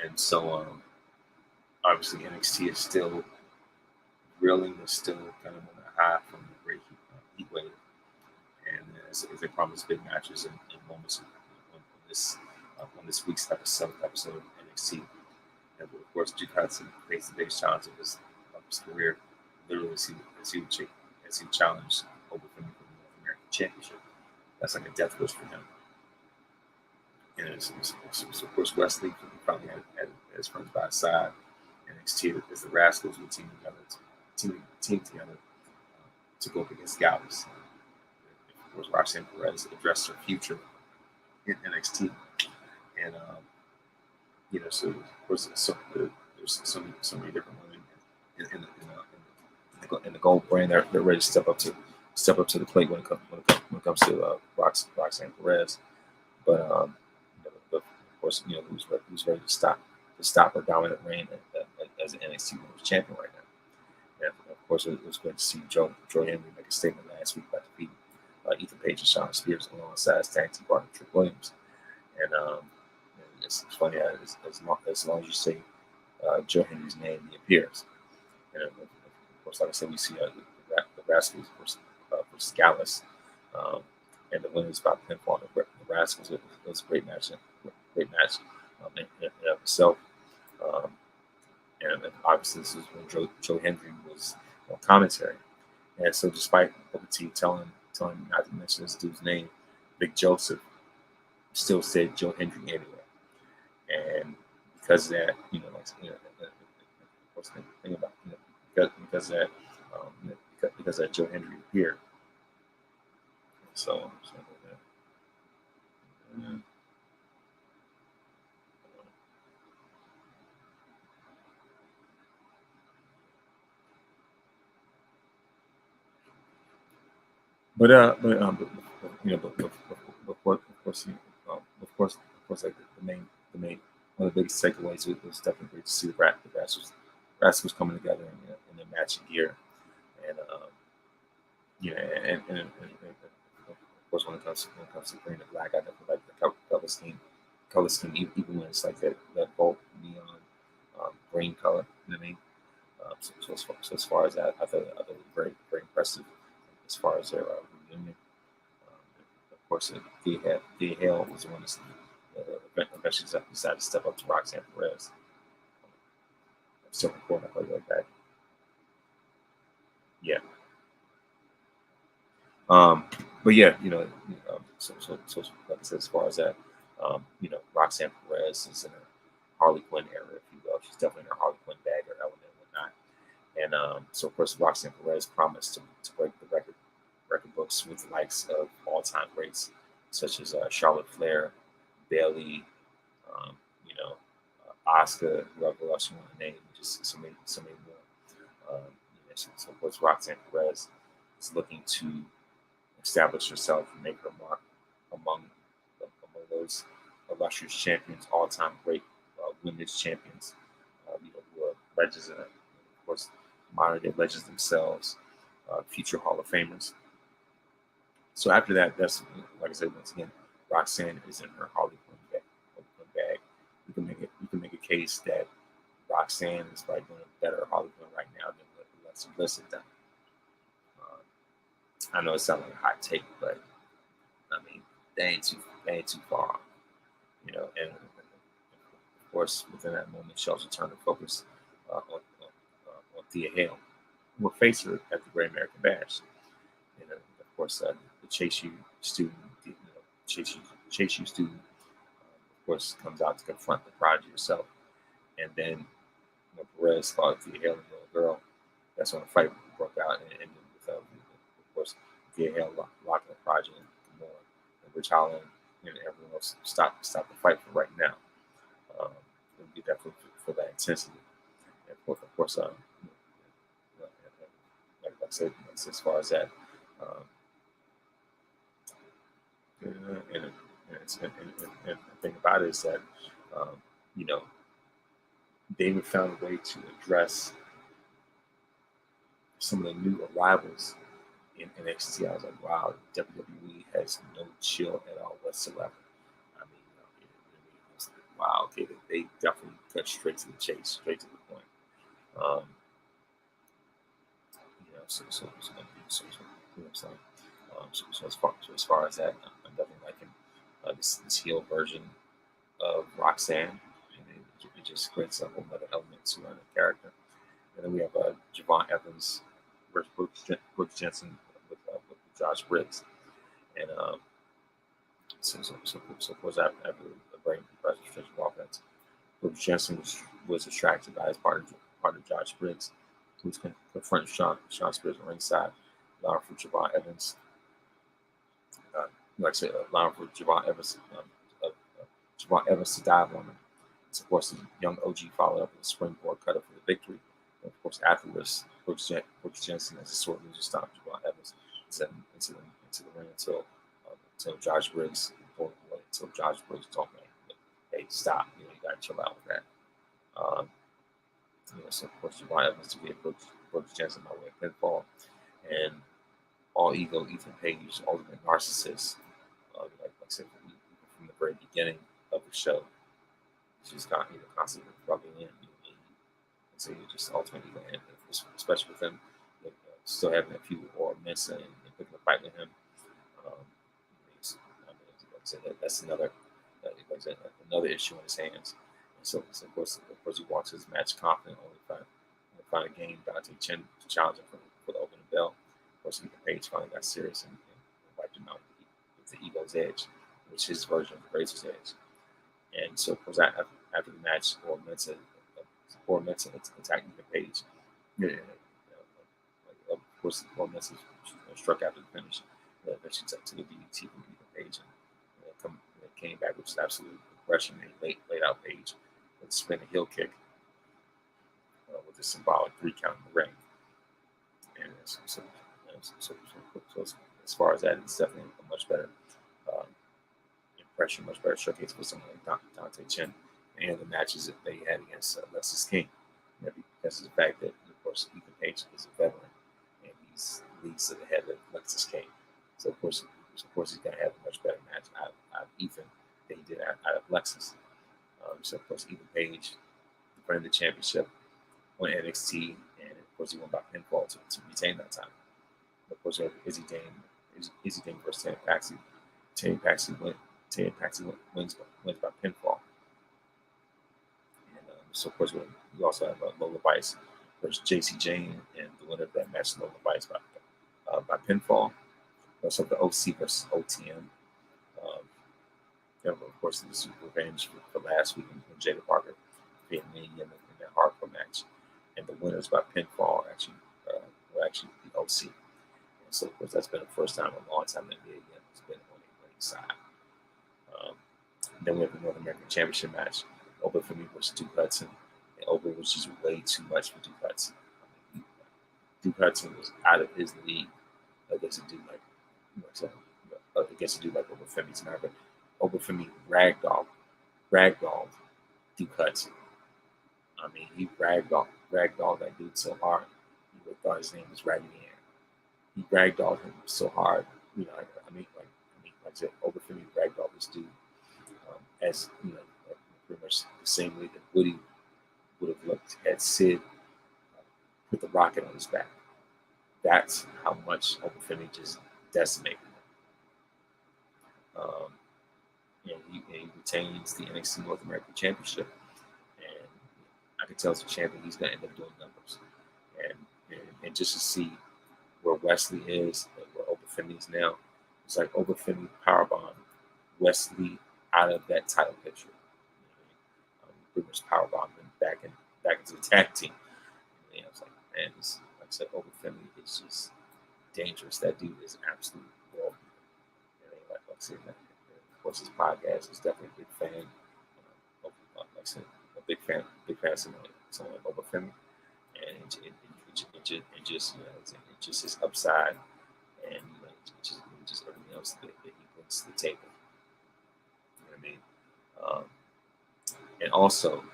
And so obviously NXT is still reeling, is still kind of on the high from the great heat wave. And as they promise big matches and moments on this week's episode of NXT. And of course, Duke Hudson faced the biggest challenge of his career, literally as he challenged over for the North American Championship. That's like a death wish for him. And it's of course Wesley probably had his friends by his side. NXT as the Rascals would team together to go up against Gallus. Of course, Roxanne Perez addressed her future in NXT, and so of course there's so many different women in the gold brand. They're ready to step up to the plate when it comes to Roxanne Perez. But of course, who's ready to stop her dominant reign as an NXT Women's Champion right now. And of course, it was great to see Joe Henry make a statement last week about defeating Ethan Page and Shawn Spears alongside his tag team partner Trick Williams. And it's funny as long as you say Joe Henry's name, he appears. And of course, like I said, we see the Rascals versus Gallus, and the winner's about to pinfall the Rascals. It was a great match. In itself. And obviously, this is when Joe Henry was on commentary. And so, despite Booker T telling me not to mention this dude's name, Big Joseph still said Joe Henry anyway. And because of that, of course, the thing about because of that Joe Henry appeared. So But of course, like the main one of the biggest takeaways was definitely great to see the Rascals coming together in their matching gear, and of course when it comes to green and black, I definitely like the color scheme, even when it's like that bold neon green color. You know what I mean? So as far as that, I thought it was very very impressive. As far as their reunion, of course, D. Hale was the one that eventually decided to step up to Roxanne Perez. I'm still recording, I play like that. Yeah. But yeah, so like I said, as far as that, Roxanne Perez is in her Harley Quinn era, if you will. She's definitely in her Harley Quinn bag or element and whatnot. And so, of course, Roxanne Perez promised to break the record books with the likes of all-time greats such as Charlotte Flair, Bayley, Asuka, whoever else you want to name, just so many more. So of course, Roxanne Perez is looking to establish herself and make her mark among those illustrious champions, all-time great women's champions, who are legends and, of course, modern-day legends themselves, future Hall of Famers. So after that, that's like I said once again, Roxanne is in her Harley Quinn bag. You can make a case that Roxanne is probably doing better Harley Quinn right now than what Alexa Bliss has done. I know it sounds like a hot take, but I mean they ain't too far off, you know. And of course, within that moment, she also turned to focus on Thea Hale, who will face her at the Great American Bash. And of course, the Chase U student, Chase U student, of course, comes out to confront the prodigy herself. And then when Perez fought Thea Hale and the little girl, that's when the fight broke out and ended with, of course, Thea Hale locking the prodigy and Gamora and Rich Holland and everyone else stop the fight for right now. And get that for that intensity. And of course, like I said, as far as that. And the thing about it is that, you know, David found a way to address some of the new arrivals in NXT. I was like, wow, WWE has no chill at all whatsoever. I mean, wow, okay, they definitely cut straight to the chase, straight to the point. You know, so you know what I'm saying. So as far as that, I'm definitely liking this heel version of Roxanne, and it just creates a whole other element to the character. And then we have Javon Evans versus Brooks Jensen with Josh Briggs, and so of course after a very impressive stretch of offense, Brooks Jensen was distracted by his partner Josh Briggs, who was confronting Sean Spears on ringside, allowing for Javon Evans. Like I said, allowing for Javon Evans to dive on him. So, of course, the young OG followed up with a springboard cutter for the victory. And of course, afterwards, Brooks Jensen, as a sword loser, stopped Javon Evans into the ring until Josh Briggs pulled away. Until Josh Briggs told me, "Hey, stop! You know, you got to chill out with that." You know, so of course, Javon Evans to get Brooks Jensen by way of pinfall, and all ego Ethan Page, ultimate narcissist. Like I said, from the very beginning of the show, he's just constantly rubbing in. So you just ultimately, especially with him, still having a few or Mensa and picking a fight with him. Like I said, that's another issue in his hands. And so of course he walks his match confident, only find a game Dante Chen to challenge him for the opening bell. Of course, Ethan Page finally got serious and wiped him out with the Ego's Edge, which is his version of the Razor's Edge. And so, of course, after the match, or Mensa attacked Ethan Page. Of course, Mensa struck after the finish. Eventually took the DDT from Ethan Page and came back with absolute aggression and laid out Page with a spinning heel kick with a symbolic 3 count in the ring. And so as far as that, it's definitely a much better impression, much better showcase for someone like Dante Chen and the matches that they had against Lexus King. Because of the fact that, of course, Ethan Page is a veteran and he's leads to the head of Lexus King. So of course he's going to have a much better match out of Ethan than he did out of Lexus. So of course Ethan Page defended the championship on NXT, and of course he won by pinfall to retain that time. Of course, we have Izzy Dane versus Tatum Paxley. Tatum Paxley wins by pinfall. And so, of course, we also have Lola Vice versus JC Jane, and the winner of that match, Lola Vice by pinfall. We also have the OC versus OTM. Of course, this is revenge for last week when Jada Parker beat me in that hardcore match. And the winners by pinfall were actually the OC. And so, of course, that's been the first time in a long time that Rhea has been on the winning side. Then we have the North American Championship match. Oba for me versus Duke Hudson. And Oba was just way too much for Duke Hudson. Duke Hudson was out of his league against a dude like Oba Femi tonight. But Oba Femi ragdolled Duke Hudson. I mean, he ragdolled that dude so hard, you would have thought his name was Raggedy Ann. He ragdolled him so hard, like I said, Obafemi ragdolled this dude, as pretty much the same way that Woody would have looked had Sid put the rocket on his back. That's how much Obafemi just decimated him. And he retains the NXT North American Championship. And I can tell as a champion, he's going to end up doing numbers. And just to see where Wesley is and where Obafemi is now, it's like Obafemi powerbomb Wesley out of that title picture. Pretty much powerbombed him back into the tag team. And I was like, man, like I said, Obafemi is just dangerous. That dude is an absolute world. Like I said, of course, his podcast is definitely a big fan. Like I said, a big fan of someone like Obafemi, and it just his upside, and just everything else that he brings to the table. You know what I mean? And also,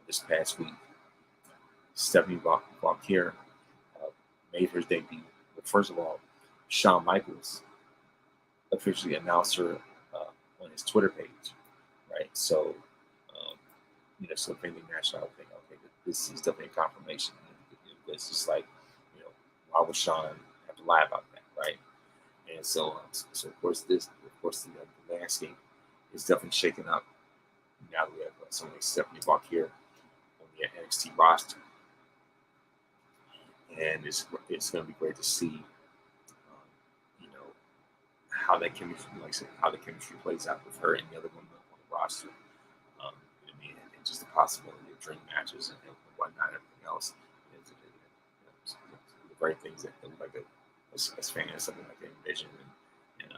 this past week, Stephanie Valkyrie made her debut. But first of all, Shawn Michaels officially announced her on his Twitter page, right? So, so if anything national, I would think, okay, this is definitely a confirmation. It's just like, why would Shawn have to lie about that, right? And so of course, the landscape is definitely shaking up now that we have someone like Stephanie Valkyrie on the NXT roster, and it's going to be great to see, how that chemistry, like I said, how the chemistry plays out with her and the other women on the roster. And just the possibility of dream matches and whatnot, everything else. The very things that like as fans, something like they envision and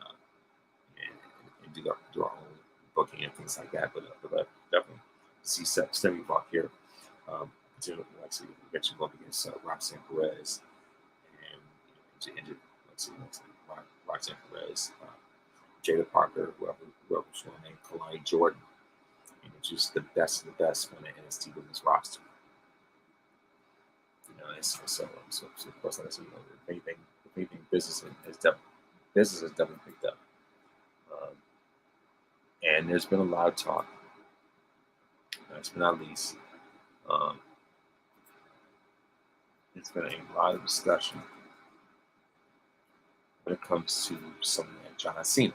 do our own booking and things like that. But definitely see Stephanie Valkyrie continue, like I said, eventually go up against Roxanne Perez and Roxanne Perez, Jada Parker, whoever's her name, Kalani Jordan, just the best of the best on the NXT women's roster. So of course, like I said, if anything, business has definitely picked up. And there's been a lot of talk. It's been at least. It's been a lot of discussion when it comes to someone like John Cena.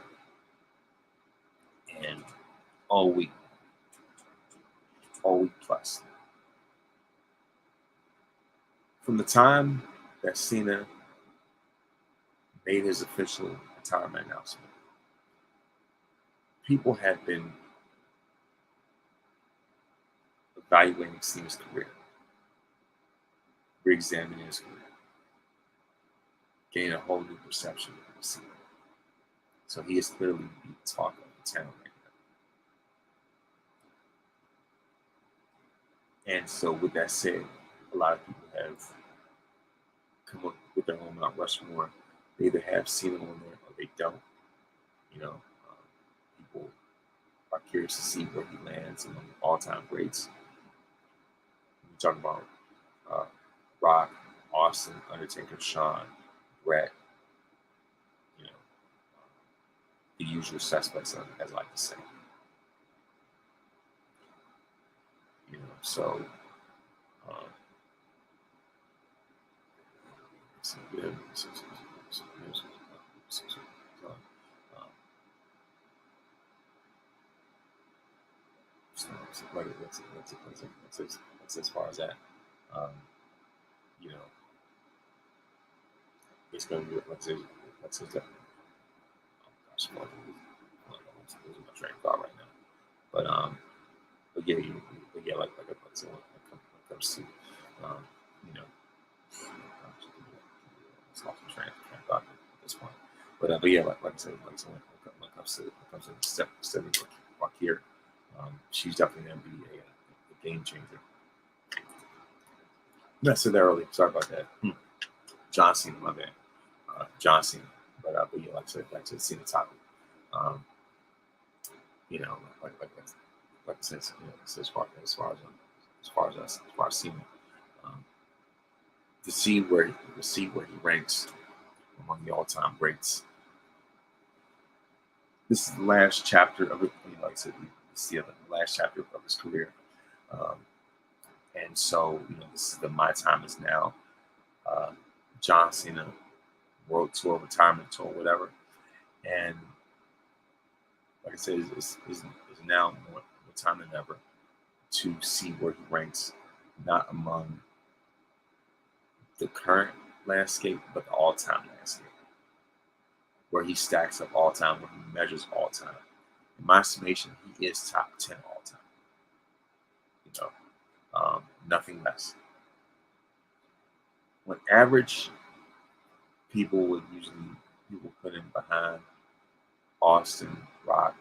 And all week plus. From the time that Cena made his official retirement announcement, people have been evaluating Cena's career, re-examining his career, gaining a whole new perception of Cena. So he is clearly the talk of the town right now. And so with that said, a lot of people have come up with their own Mount Rushmore. They either have Cena on there or they don't. People are curious to see where he lands among all-time greats. We talk about Rock, Austin, Undertaker, Shawn, Bret, the usual suspects, as I like to say. So that's as far as that. It's going to be let's say that. Oh gosh, I'm losing my train of thought right now. But yeah, like I said, when it comes to it's lost my train of thought at this point. But yeah, like I said, when it comes to Stephanie Valkyrie, she's definitely going to be a game changer. I said that earlier. Sorry about that. John Cena, my man. John Cena. But yeah, like I said, Cena topic. Like I said, as far as Cena, to see where he ranks among the all-time greats, this is the last chapter of it. Like I said, it's the last chapter of his career. Um, and so, this is the My Time Is Now John Cena World Tour, retirement tour, whatever. And like I said, it's now more time than ever to see where he ranks, not among the current landscape, but the all-time landscape, where he stacks up all time, where he measures all time. In my estimation, he is top 10 all time. Nothing less. When average people would usually put him behind Austin, Rock,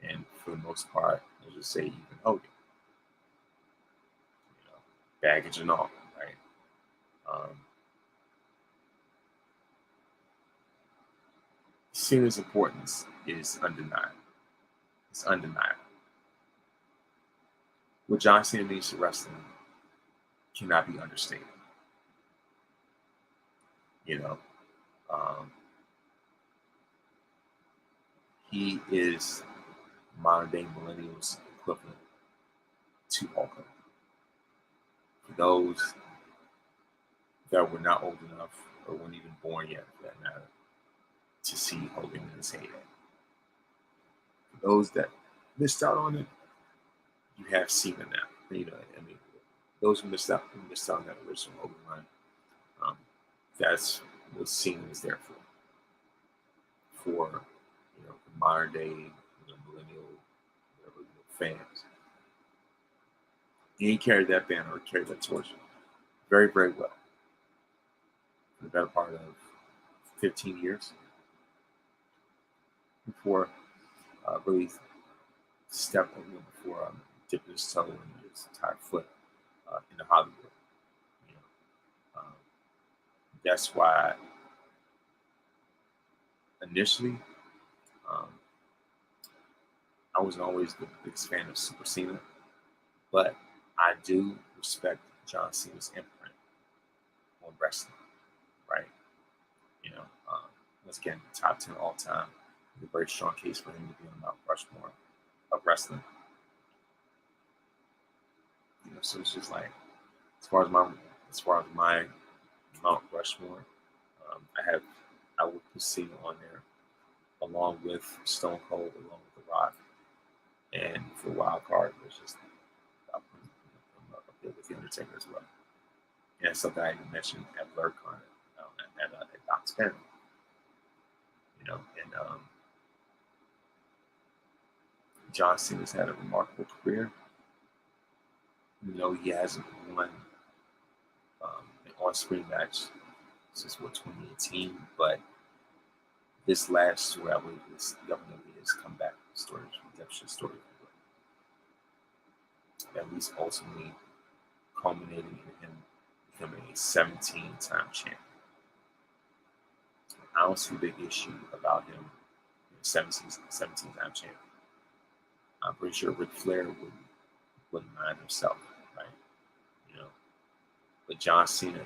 and for the most part, let's just say even Hogan. Baggage and all, right? Cena's importance is undeniable. It's undeniable. What John Cena means to wrestling cannot be understated. He is modern day millennials equivalent to Hulk Hogan. For those that were not old enough or weren't even born yet, for that matter, to see Hogan in his heyday. For those that missed out on it, you have Cena now. Those who missed out on that original Hogan run, that's what Cena is there for. For the modern day, millennial, whatever, fans. And he carried that banner, or carried that torch very, very well. For the better part of 15 years before really stepping before dipping his toe and his entire foot into Hollywood. That's why initially I wasn't always the biggest fan of Super Cena, but I do respect John Cena's imprint on wrestling, right? Once again, top 10 all time. A very strong case for him to be on Mount Rushmore of wrestling. So it's just like, as far as my Mount Rushmore, I would put Cena on there, along with Stone Cold, along with The Rock, and for wild card, there's just I'll put him up there with The Undertaker as well. And something I mentioned at BlerDCon at Doc's panel. John Cena's had a remarkable career. He hasn't won an on-screen match since 2018, but this last story, I believe, is definitely his comeback story, redemption story, at least ultimately culminating in him becoming a 17-time champion. I don't see a big issue about him being 17-time champion. I'm pretty sure Ric Flair wouldn't mind himself, right? But John Cena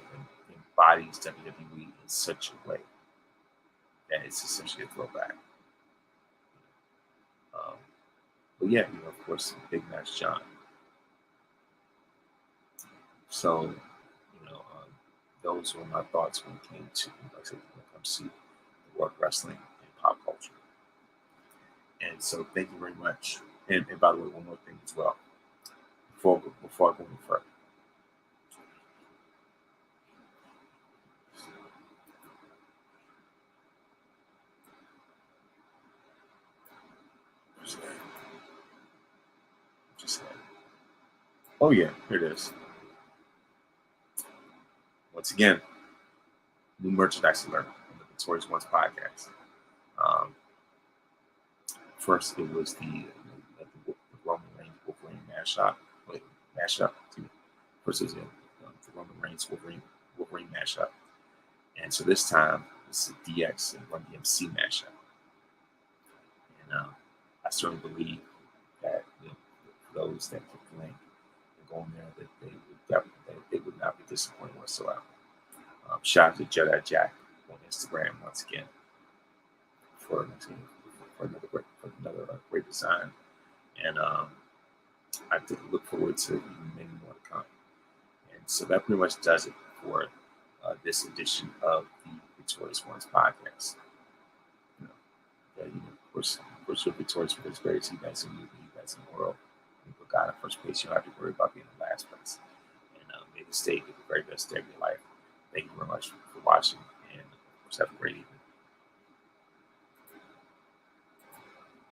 embodies WWE in such a way that it's essentially a throwback. But yeah, of course, big match John. So, those were my thoughts when it came to, when it comes to the world of wrestling and pop culture. And so, thank you very much. And by the way, one more thing as well, before I go any further. Oh yeah, here it is. Once again, new merchandise alert on the Victorious Ones podcast. First, it was the Roman Reigns Wolverine mashup. First, it was the Roman Reigns Wolverine mashup, and so this time it's the DX and Run DMC mashup. And I certainly believe that those that click the link and go in there, that they would not be disappointed whatsoever. Shout out to Jedi Jack on Instagram once again for another great design. And I look forward to many more to come. And so that pretty much does it for this edition of the Victorious Ones podcast. You know, of course, you're victorious for this greatest events in the world. When you put God in first place, you don't have to worry about being in last place. And may this day be the very best day of your life. Thank you very much for watching, and of course, have a great evening.